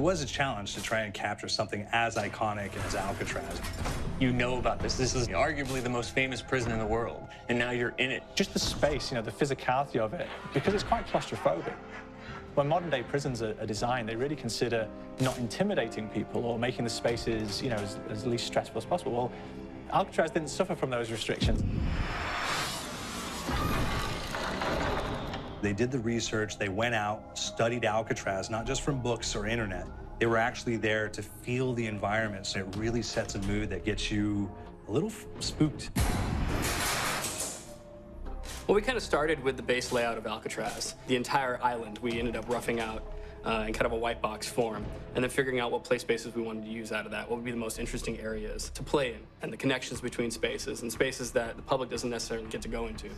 It was a challenge to try and capture something as iconic as Alcatraz. You know about this. This is arguably the most famous prison in the world, and now you're in it. Just the space, you know, the physicality of it, because it's quite claustrophobic. When modern-day prisons are designed, they really consider not intimidating people or making the spaces, you know, as least stressful as possible. Well, Alcatraz didn't suffer from those restrictions. They did the research, they went out, studied Alcatraz, not just from books or internet. They were actually there to feel the environment, so it really sets a mood that gets you a little spooked. Well, we kind of started with the base layout of Alcatraz. The entire island we ended up roughing out in kind of a white box form, and then figuring out what play spaces we wanted to use out of that, what would be the most interesting areas to play in, and the connections between spaces, and spaces that the public doesn't necessarily get to go into.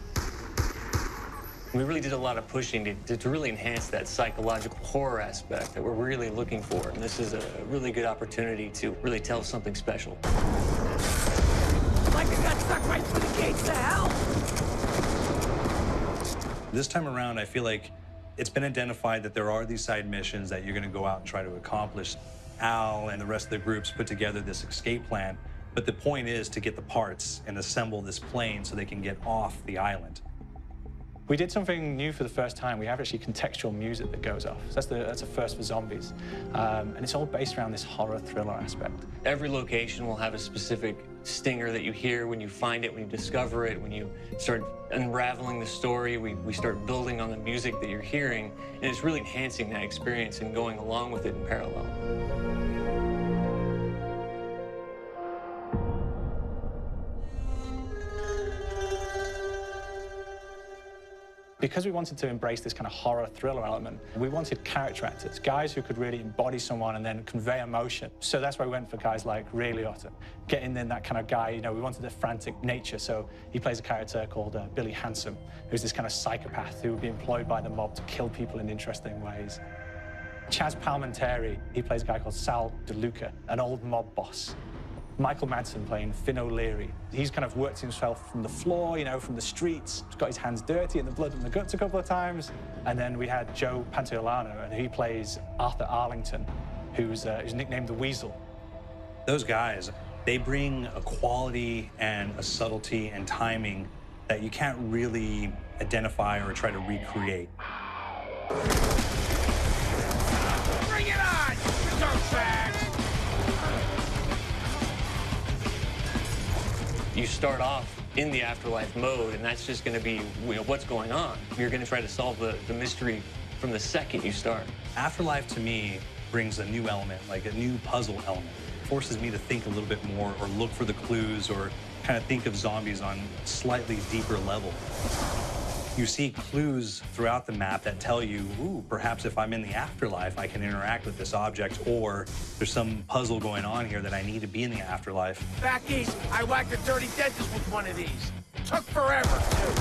We really did a lot of pushing to really enhance that psychological horror aspect that we're really looking for. And this is a really good opportunity to really tell something special. Like I got stuck right through the gates to hell! This time around, I feel like it's been identified that there are these side missions that you're going to go out and try to accomplish. Al and the rest of the groups put together this escape plan, but the point is to get the parts and assemble this plane so they can get off the island. We did something new for the first time. We have actually contextual music that goes off. So that's a first for zombies. And it's all based around this horror thriller aspect. Every location will have a specific stinger that you hear when you find it, when you discover it, when you start unraveling the story, we start building on the music that you're hearing, and it's really enhancing that experience and going along with it in parallel. Because we wanted to embrace this kind of horror thriller element, we wanted character actors, guys who could really embody someone and then convey emotion. So that's why we went for guys like Ray Liotta, getting in that kind of guy, you know, we wanted a frantic nature. So he plays a character called Billy Handsome, who's this kind of psychopath who would be employed by the mob to kill people in interesting ways. Chaz Palminteri, he plays a guy called Sal DeLuca, an old mob boss. Michael Madsen playing Finn O'Leary. He's kind of worked himself from the floor, you know, from the streets. He's got his hands dirty in the blood and the guts a couple of times. And then we had Joe Pantoliano, and he plays Arthur Arlington, who's nicknamed the Weasel. Those guys, they bring a quality and a subtlety and timing that you can't really identify or try to recreate. Bring it on, dirtbags! You start off in the afterlife mode, and that's just going to be, you know, what's going on. You're going to try to solve the mystery from the second you start. Afterlife, to me, brings a new element, like a new puzzle element. It forces me to think a little bit more or look for the clues or kind of think of zombies on a slightly deeper level. You see clues throughout the map that tell you, ooh, perhaps if I'm in the afterlife, I can interact with this object, or there's some puzzle going on here that I need to be in the afterlife. Back east, I whacked a dirty dentist with one of these. Took forever, too.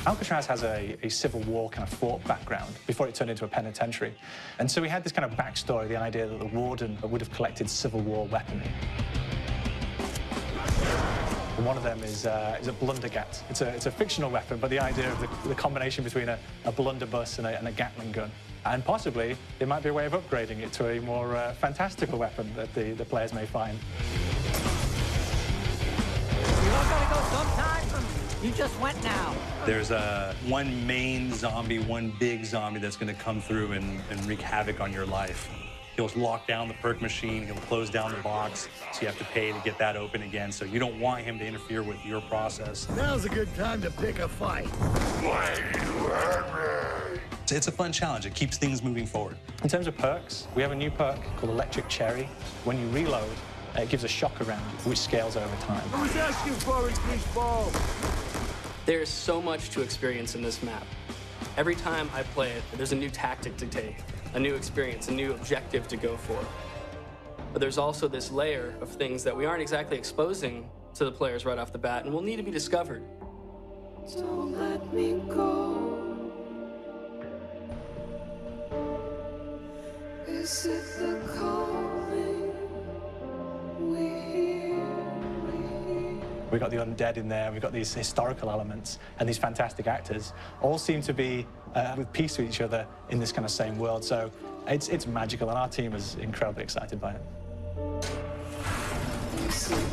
Alcatraz has a Civil War kind of fort background before it turned into a penitentiary. And so we had this kind of backstory, the idea that the warden would have collected Civil War weaponry. And one of them is a blundergat. It's a fictional weapon, but the idea of the combination between a blunderbuss and a Gatling gun. And possibly, there might be a way of upgrading it to a more fantastical weapon that the players may find. You all gotta go sometime. You just went now. There's one main zombie, one big zombie that's going to come through and wreak havoc on your life. He'll lock down the perk machine, he'll close down the box, so you have to pay to get that open again. So you don't want him to interfere with your process. Now's a good time to pick a fight. It's a fun challenge. It keeps things moving forward. In terms of perks, we have a new perk called Electric Cherry. When you reload, it gives a shock around, which scales over time. I was asking for it, greaseball. There's so much to experience in this map. Every time I play it, there's a new tactic to take, a new experience, a new objective to go for. But there's also this layer of things that we aren't exactly exposing to the players right off the bat and will need to be discovered. Don't let me go. Is it the calling we hear? We've got the undead in there, we've got these historical elements, and these fantastic actors all seem to be with peace with each other in this kind of same world. So it's magical, and our team is incredibly excited by it. You see